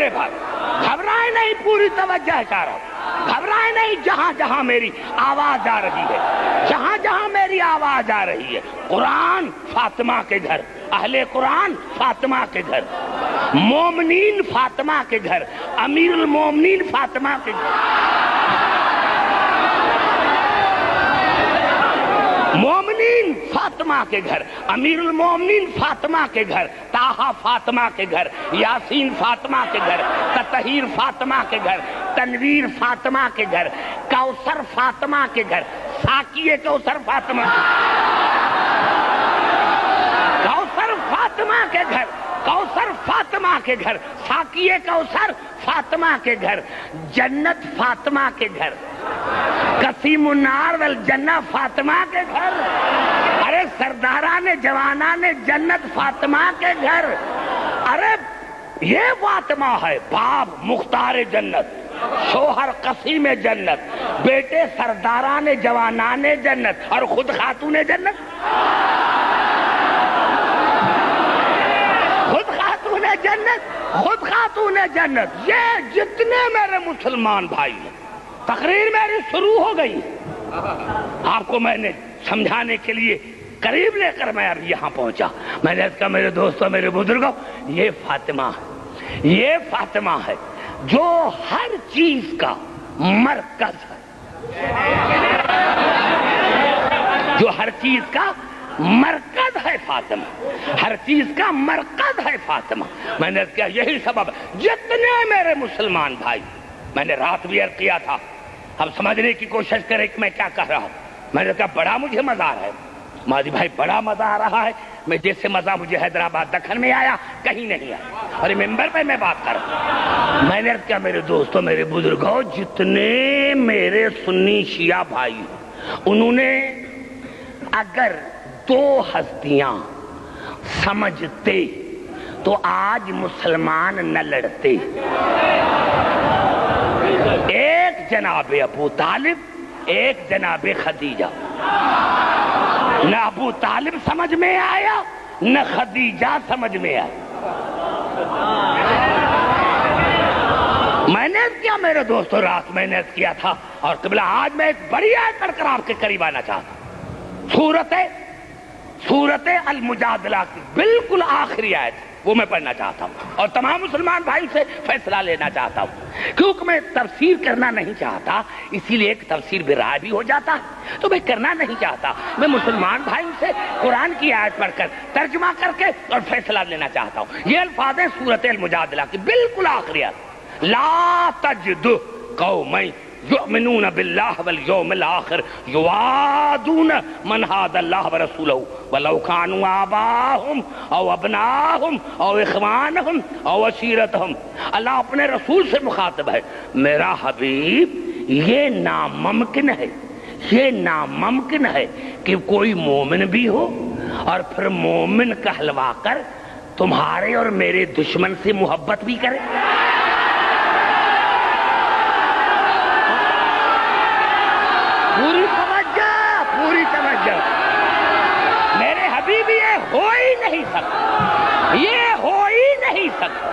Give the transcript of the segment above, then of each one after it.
میرے بھائی، گھبرائے نہیں، پوری توجہ ہے چاہ رہا ہوں، گھبرائے نہیں، جہاں جہاں میری آواز آ رہی ہے، جہاں جہاں میری آواز آ رہی ہے، قرآن فاطمہ کے گھر، اہل قرآن فاطمہ کے گھر، مومنین فاطمہ کے گھر، امیر المومنین فاطمہ کے گھر، مومنین فاطمہ کے گھر، امیر المومنین فاطمہ کے گھر، طٰہٰ فاطمہ کے گھر، یاسین فاطمہ کے گھر، تطہیر فاطمہ کے گھر، تنویر فاطمہ کے گھر، کوثر فاطمہ کے گھر، ساقیہ کوثر فاطمہ، کوثر فاطمہ کے گھر، کوثر فاطمہ کے گھر، ساقیہ کوثر فاطمہ کے گھر، جنت فاطمہ کے گھر، قسیم النار والجنہ فاطمہ کے گھر، ارے سرداران جوانان جنت فاطمہ کے گھر، ارے یہ فاطمہ ہے، باپ مختار جنت، شوہر قسیم جنت، بیٹے سرداران جوانان جنت، اور خود خاتون جنت، خود خاتون جنت، خود خاتون جنت۔ یہ جتنے میرے مسلمان بھائی ہیں، تقریر میری شروع ہو گئی، آپ کو میں نے سمجھانے کے لیے قریب لے کر میں اب یہاں پہنچا۔ میں نے کہا میرے دوستوں، میرے بزرگوں، یہ فاطمہ ہے، یہ فاطمہ ہے جو ہر چیز کا مرکز ہے، جو ہر چیز کا مرکز ہے فاطمہ، ہر چیز کا مرکز ہے فاطمہ۔ میں نے کہا یہی سبب ہے جتنے میرے مسلمان بھائی، میں نے رات بھی عرض کیا تھا، اب سمجھنے کی کوشش کریں کہ میں کیا کہہ رہا ہوں۔ میں نے کہا بڑا مجھے مزہ آ رہا ہے ماضی بھائی، بڑا مزہ آ رہا ہے، میں جیسے مزہ مجھے حیدرآباد دکن میں آیا کہیں نہیں آیا، اور ممبر پہ میں بات کر رہا ہوں۔ میں نے کہا میرے دوستوں، میرے بزرگوں، جتنے میرے سنی شیعہ بھائی ہیں، انہوں نے اگر دو ہستیاں سمجھتے تو آج مسلمان نہ لڑتے، ایک جناب ابو طالب، ایک جناب خدیجہ، نہ ابو طالب سمجھ میں آیا نہ خدیجہ سمجھ میں آیا۔ میں نے کیا میرے دوستوں، رات میں نے کیا تھا، اور قبلہ آج میں ایک بڑی آیت پڑھ کر آپ کے قریب آنا چاہتا ہوں، سورت المجادلہ کی بالکل آخری آیت، وہ میں پڑھنا چاہتا ہوں، اور تمام مسلمان بھائی سے فیصلہ لینا چاہتا ہوں، کیونکہ میں تفسیر کرنا نہیں چاہتا، اسی لیے ایک تفسیر بھی رائے بھی ہو جاتا ہے، تو میں کرنا نہیں چاہتا، میں مسلمان بھائی سے قرآن کی آیت پڑھ کر ترجمہ کر کے اور فیصلہ لینا چاہتا ہوں۔ یہ الفاظ ہے سورت المجادلہ کی بالکل آخری آیت، لا تجد قوما یؤمنون باللہ والیوم الآخر یوادون من حاد اللہ ورسولہ ولو کانوا آباءہم او ابناءہم او اخوانہم او عشیرتہم۔ اللہ اپنے رسول سے مخاطب ہے، میرا حبیب، یہ ناممکن ہے، یہ ناممکن ہے کہ کوئی مومن بھی ہو اور پھر مومن کہلوا کر تمہارے اور میرے دشمن سے محبت بھی کرے۔ پوری توجہ، میرے حبیب، یہ ہو ہی نہیں سکتا، یہ ہو ہی نہیں سکتا،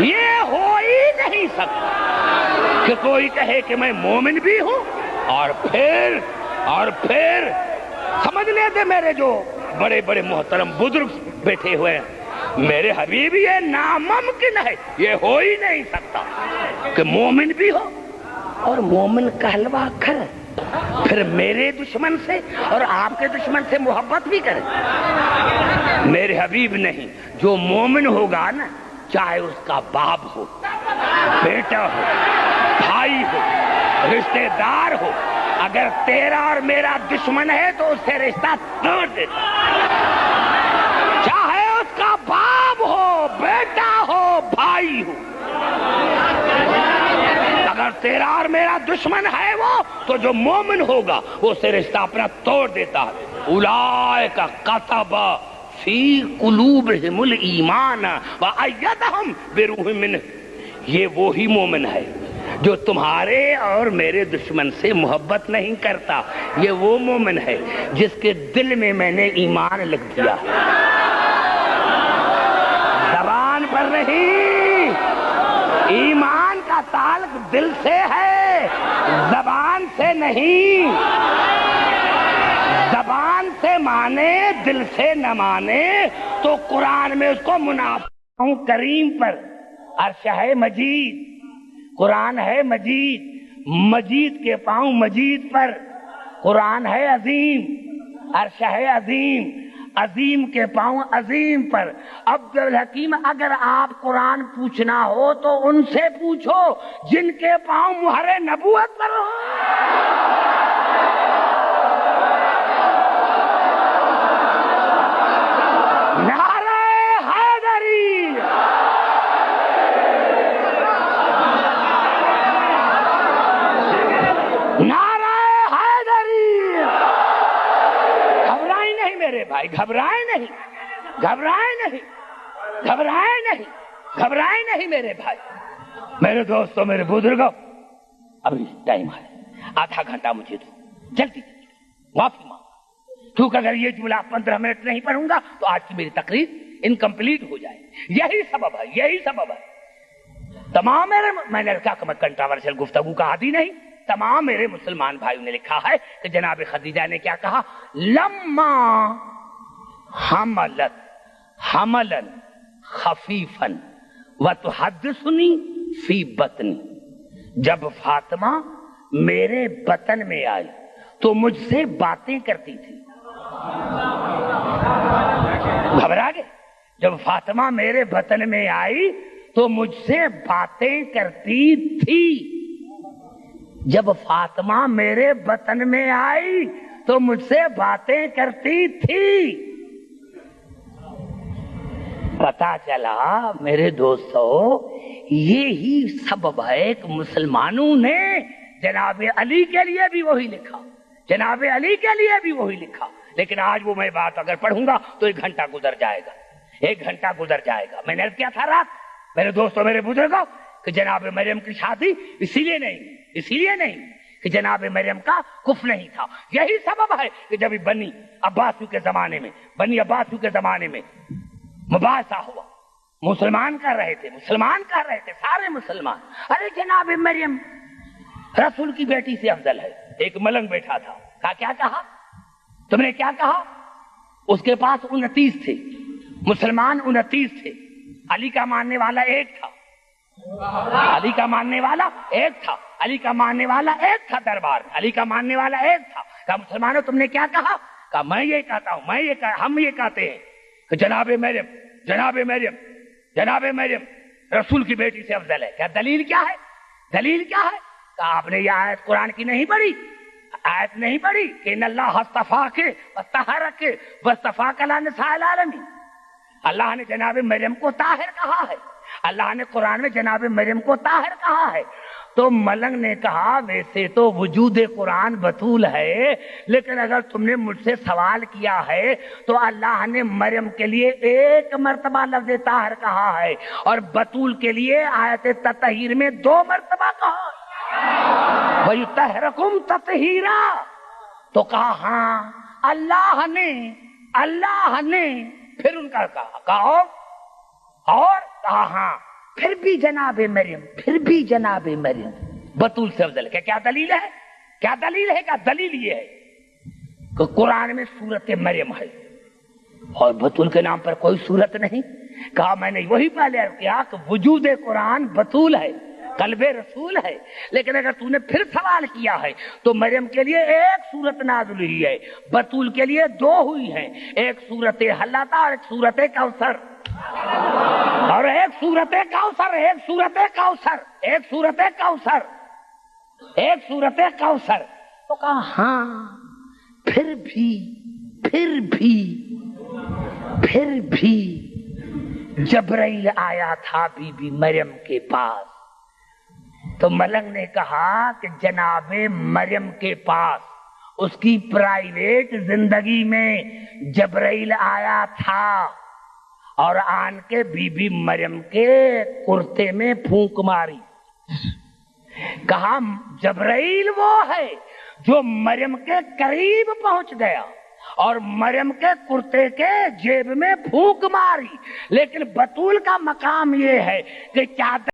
یہ ہو ہی نہیں سکتا کہ کوئی کہے کہ میں مومن بھی ہوں اور پھر سمجھنے دے میرے جو بڑے بڑے محترم بزرگ بیٹھے ہوئے ہیں، میرے حبیب یہ ناممکن ہے، یہ ہو ہی نہیں سکتا کہ مومن بھی ہو اور مومن کہلوا کر پھر میرے دشمن سے اور آپ کے دشمن سے محبت بھی کرے۔ میرے حبیب نہیں، جو مومن ہوگا نا، چاہے اس کا باپ ہو، بیٹا ہو، بھائی ہو، رشتہ دار ہو، اگر تیرا اور میرا دشمن ہے تو اس سے رشتہ توڑ دیتا، چاہے اس کا باپ ہو، بیٹا ہو، بھائی ہو، اگر تیرا اور میرا دشمن ہے وہ، تو جو مومن ہوگا وہ سے رشتہ اپنا توڑ دیتا ہے۔ اولئک کتب فی قلوبہم الایمان وایدہم بروح منہ، یہ وہی مومن ہے جو تمہارے اور میرے دشمن سے محبت نہیں کرتا، یہ وہ مومن ہے جس کے دل میں میں نے ایمان لکھ دیا، زبان پر نہیں، سوال دل سے ہے، زبان سے نہیں۔ زبان سے مانے دل سے نہ مانے تو قرآن میں اس کو منافع ہوں کریم پر۔ عرش ہے مجید، قرآن ہے مجید، مجید کے پاؤں مجید پر، قرآن ہے عظیم، عرش ہے عظیم، عظیم کے پاؤں عظیم پر۔ عبد الحکیم اگر آپ قرآن پوچھنا ہو تو ان سے پوچھو جن کے پاؤں مہر نبوت پر ہو۔ نعرہ حیدری، نعرہ حیدری۔ گھبرائیں نہیں میرے بھائی، گھبرائیں نہیں، گھبرائیں نہیں، گھبرائیں نہیں، گھبرائیں نہیں میرے بھائی، میرے دوستوں، میرے بزرگوں۔ ابھی ٹائم ہے، آدھا گھنٹہ مجھے دو، جلدی معافی مانگ، کیونکہ اگر یہ جملہ 15 منٹ نہیں پڑھوں گا تو آج کی میری تقریر انکمپلیٹ ہو جائے۔ یہی سبب ہے، یہی سبب ہے۔ تمام میں نے کہا کہ میں کنٹراورشل گفتگو کا عادی نہیں، تمام میرے مسلمان بھائیوں نے لکھا ہے کہ جناب خدیجہ نے کیا کہا، لما حملت حملا خفیفا وتحدثنی فی بطنی، جب فاطمہ میرے بطن میں آئی تو مجھ سے باتیں کرتی تھی۔ گھبرا گئے؟ جب فاطمہ میرے بطن میں آئی تو مجھ سے باتیں کرتی تھی۔ جب فاطمہ میرے بطن میں آئی تو مجھ سے باتیں کرتی تھی۔ پتا چلا میرے دوستو، یہی سبب ہے کہ مسلمانوں نے جناب علی کے لیے بھی وہی لکھا، جناب علی کے لیے بھی وہی لکھا، لیکن آج وہ میں بات اگر پڑھوں گا تو 1 گھنٹہ گزر جائے گا، 1 گھنٹہ گزر جائے گا۔ میں نے کیا تھا رات، میرے دوستوں، میرے بزرگوں، کہ جناب مریم کی شادی اسی لیے نہیں کہ جناب مریم کا کفر نہیں تھا۔ یہی سبب ہے کہ جب بنی عباسیوں کے زمانے میں مباحثہ ہوا، مسلمان کر رہے تھے، سارے مسلمان، ارے جناب مریم رسول کی بیٹی سے افضل ہے۔ ایک ملنگ بیٹھا تھا، کیا کہا تم نے، کیا کہا؟ اس کے پاس 29 تھے، مسلمان 29 تھے، علی کا ماننے والا ایک تھا، علی کا ماننے والا ایک تھا، علی کا ماننے والا ایک تھا دربار، علی کا ماننے والا ایک تھا۔ کہا مسلمانوں تم نے کیا کہا؟ کہا میں یہ کہتا ہوں، ہم یہ کہتے ہیں کہ جناب مریم رسول کی بیٹی سے افضل ہے۔ کیا دلیل کیا ہے؟ دلیل کیا ہے؟ کہا آپ نے یہ آیت قرآن کی نہیں پڑھی، آیت نہیں پڑھی کہ ان اللہ اصطفاک وطہرک واصطفاک علی نساء العالمین۔ اللہ نے جناب مریم کو طاہر کہا ہے، اللہ نے قرآن میں جناب مریم کو طاہر کہا ہے۔ تو ملنگ نے کہا ویسے تو وجود قرآن بطول ہے، لیکن اگر تم نے مجھ سے سوال کیا ہے تو اللہ نے مریم کے لیے 1 مرتبہ لفظ طاہر کہا ہے اور بطول کے لیے آیت تطہیر میں 2 مرتبہ کہا ہے۔ وَيُطَهِّرُكُمْ تَطْهِيرًا، تو کہا ہاں اللہ نے پھر ان کا کہا اور کہا ہاں پھر بھی جناب مریم بطول سے افضل ہے۔ کیا دلیل ہے؟ کیا دلیل یہ ہے کہ قرآن میں سورت مریم ہے اور بطول کے نام پر کوئی سورت نہیں۔ کہا میں نے وہی پہلے عرض کیا کہ وجود قرآن بطول ہے، قلب رسول ہے، لیکن اگر تو نے پھر سوال کیا ہے تو مریم کے لیے 1 سورت نازل ہوئی ہے، بطول کے لیے 2 ہوئی ہیں، ایک سورت حلتا اور ایک سورت کوثر، اور ایک سورت کوثر۔ تو کہا ہاں پھر بھی جبرائیل آیا تھا بی بی مریم کے پاس، تو ملنگ نے کہا کہ جناب مریم کے پاس اس کی پرائیویٹ زندگی میں جبرائیل آیا تھا اور آن کے بی بی مریم کے کرتے میں پھونک ماری۔ کہا جبرائیل وہ ہے جو مریم کے قریب پہنچ گیا اور مریم کے کرتے کے جیب میں پھونک ماری، لیکن بطول کا مقام یہ ہے کہ چادر